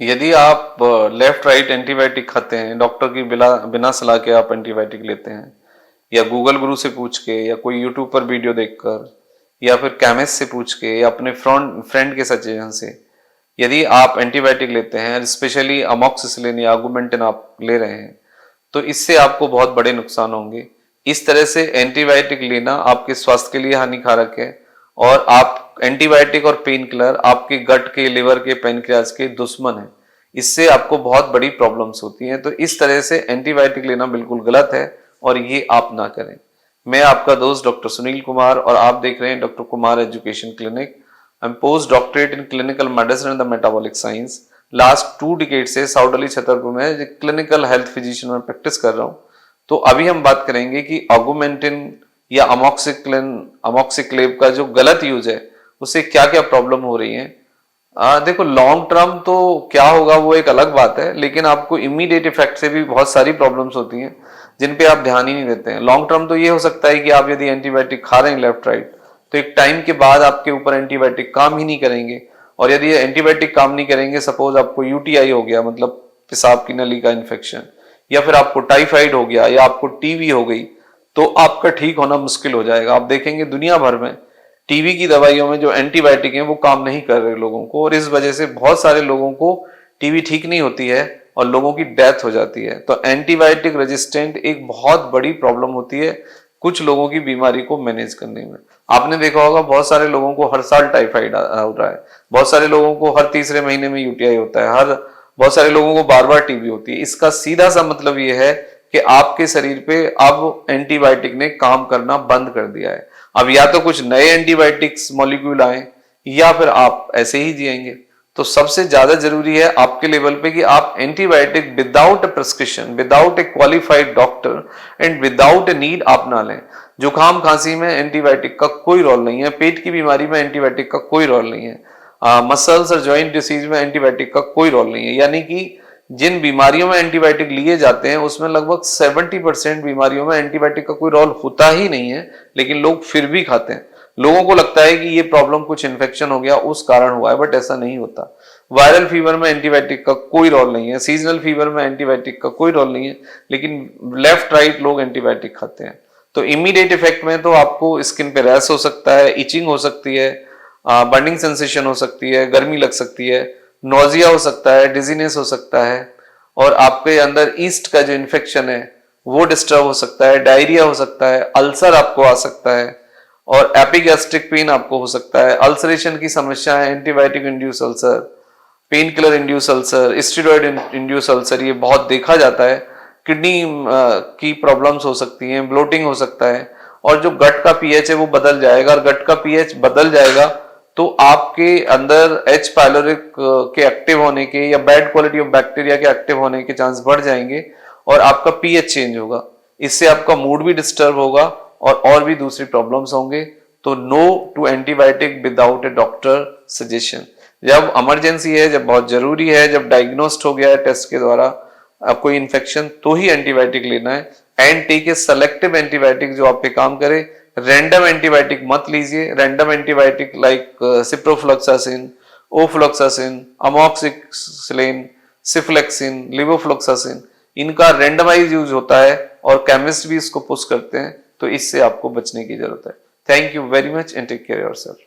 यदि आप left right antibiotic खाते हैं, डॉक्टर की बिना बिना सलाह के आप एंटीबायोटिक लेते हैं, या गूगल गुरु से पूछ के, या कोई यूट्यूब पर वीडियो देखकर, या फिर केमिस्ट से पूछ के, या अपने फ्रेंड के सजेशन से यदि आप एंटीबायोटिक लेते हैं, स्पेशली अमॉक्सिसिलिन या आगुमेंटिन आप ले रहे हैं, तो इससे आपको बहुत बड़े नुकसान होंगे। इस तरह से एंटीबायोटिक लेना आपके स्वास्थ्य के लिए हानिकारक है, और आप एंटीबायोटिक और पेन किलर आपके गट के, लिवर के, पेनक्रियाज के दुश्मन है। इससे आपको बहुत बड़ी प्रॉब्लम्स होती हैं। तो इस तरह से एंटीबायोटिक लेना बिल्कुल गलत है और ये आप ना करें। मैं आपका दोस्त डॉक्टर सुनील कुमार और आप देख रहे हैं doctor Kumar education clinic. I am post doctorate in clinical medicine and the metabolic science. Last 2 decade से साउथ दिल्ली छतरपुर में क्लिनिकल हेल्थ फिजिशियन में प्रैक्टिस कर रहा हूँ। तो अभी हम बात करेंगे कि ऑगुमेंटिन या अमॉक्सिक्लेव का जो गलत यूज है उससे क्या क्या प्रॉब्लम हो रही है। देखो, लॉन्ग टर्म तो क्या होगा वो एक अलग बात है, लेकिन आपको इमीडिएट इफेक्ट से भी बहुत सारी प्रॉब्लम्स होती हैं जिन पे आप ध्यान ही नहीं देते हैं। लॉन्ग टर्म तो ये हो सकता है कि आप यदि एंटीबायोटिक खा रहे हैं लेफ्ट राइट, तो एक टाइम के बाद आपके ऊपर एंटीबायोटिक काम ही नहीं करेंगे, और यदि एंटीबायोटिक काम नहीं करेंगे, सपोज आपको यूटीआई हो गया, मतलब पेशाब की नली का इन्फेक्शन, या फिर आपको टाइफाइड हो गया, या आपको टीबी हो गई, तो आपका ठीक होना मुश्किल हो जाएगा। आप देखेंगे दुनिया भर में टीबी की दवाइयों में जो एंटीबायोटिक हैं वो काम नहीं कर रहे लोगों को, और इस वजह से बहुत सारे लोगों को टीबी ठीक नहीं होती है और लोगों की डेथ हो जाती है। तो एंटीबायोटिक रेजिस्टेंट एक बहुत बड़ी प्रॉब्लम होती है कुछ लोगों की बीमारी को मैनेज करने में। आपने देखा होगा बहुत सारे लोगों को हर साल टाइफाइड हो रहा है, बहुत सारे लोगों को हर तीसरे महीने में यूटीआई होता है, बहुत सारे लोगों को बार बार टीबी होती है। इसका सीधा सा मतलब यह है कि आपके शरीर पे अब एंटीबायोटिक ने काम करना बंद कर दिया है। अब या तो कुछ नए एंटीबायोटिक्स मॉलिक्यूल आए, या फिर आप ऐसे ही जिएंगे। तो सबसे ज्यादा जरूरी है आपके लेवल पे कि आप antibiotic without A prescription, without A qualified doctor and without a need आप ना लें। जुकाम खांसी में एंटीबायोटिक का कोई रोल नहीं है, पेट की बीमारी में एंटीबायोटिक का कोई रोल नहीं है, मसल्स और जॉइंट डिसीज में एंटीबायोटिक का कोई रोल नहीं है। यानी कि जिन बीमारियों में एंटीबायोटिक लिए जाते हैं उसमें लगभग 70% बीमारियों में एंटीबायोटिक का कोई रोल होता ही नहीं है, लेकिन लोग फिर भी खाते हैं। लोगों को लगता है कि ये प्रॉब्लम कुछ इन्फेक्शन हो गया उस कारण हुआ है, बट ऐसा नहीं होता। वायरल फीवर में एंटीबायोटिक का कोई रोल नहीं है, सीजनल फीवर में एंटीबायोटिक का कोई रोल नहीं है, लेकिन लेफ्ट राइट लोग एंटीबायोटिक खाते हैं। तो इमीडिएट इफेक्ट में तो आपको स्किन पे रैश हो सकता है, इचिंग हो सकती है, बर्निंग सेंसेशन हो सकती है, गर्मी लग सकती है, नोजिया हो सकता है, डिजीनेस हो सकता है, और आपके अंदर ईस्ट का जो इन्फेक्शन है वो डिस्टर्ब हो सकता है, डायरिया हो सकता है, अल्सर आपको आ सकता है, और एपिगैस्ट्रिक पेन आपको हो सकता है। अल्सरेशन की समस्या है, antibiotic induce ulcer, pain killer induce ulcer, steroid induce ulcer, ये बहुत देखा जाता है। किडनी की प्रॉब्लम्स हो सकती हैं, ब्लोटिंग हो सकता है, और जो गट का पीएच है वो बदल जाएगा, और गट का पीएच बदल जाएगा तो आपके अंदर एच पायलोरिक के एक्टिव होने के या बैड क्वालिटी ऑफ बैक्टीरिया के एक्टिव होने के चांस बढ़ जाएंगे, और आपका पीएच चेंज होगा। इससे आपका मूड भी डिस्टर्ब होगा और भी दूसरी प्रॉब्लम्स होंगे। तो no to antibiotic without a doctor suggestion. जब इमरजेंसी है, जब बहुत जरूरी है, जब डायग्नोस्ड हो गया है टेस्ट के द्वारा कोई इन्फेक्शन, तो ही एंटीबायोटिक लेना है। And take a selective antibiotic जो आप पे काम करे। रैंडम एंटीबायोटिक मत लीजिए। Random antibiotic like ciprofloxacin, ofloxacin, amoxicillin, cephalexin, levofloxacin, इनका रैंडमाइज यूज होता है और केमिस्ट भी इसको पुश करते हैं। तो इससे आपको बचने की जरूरत है। Thank you very much and take care yourself.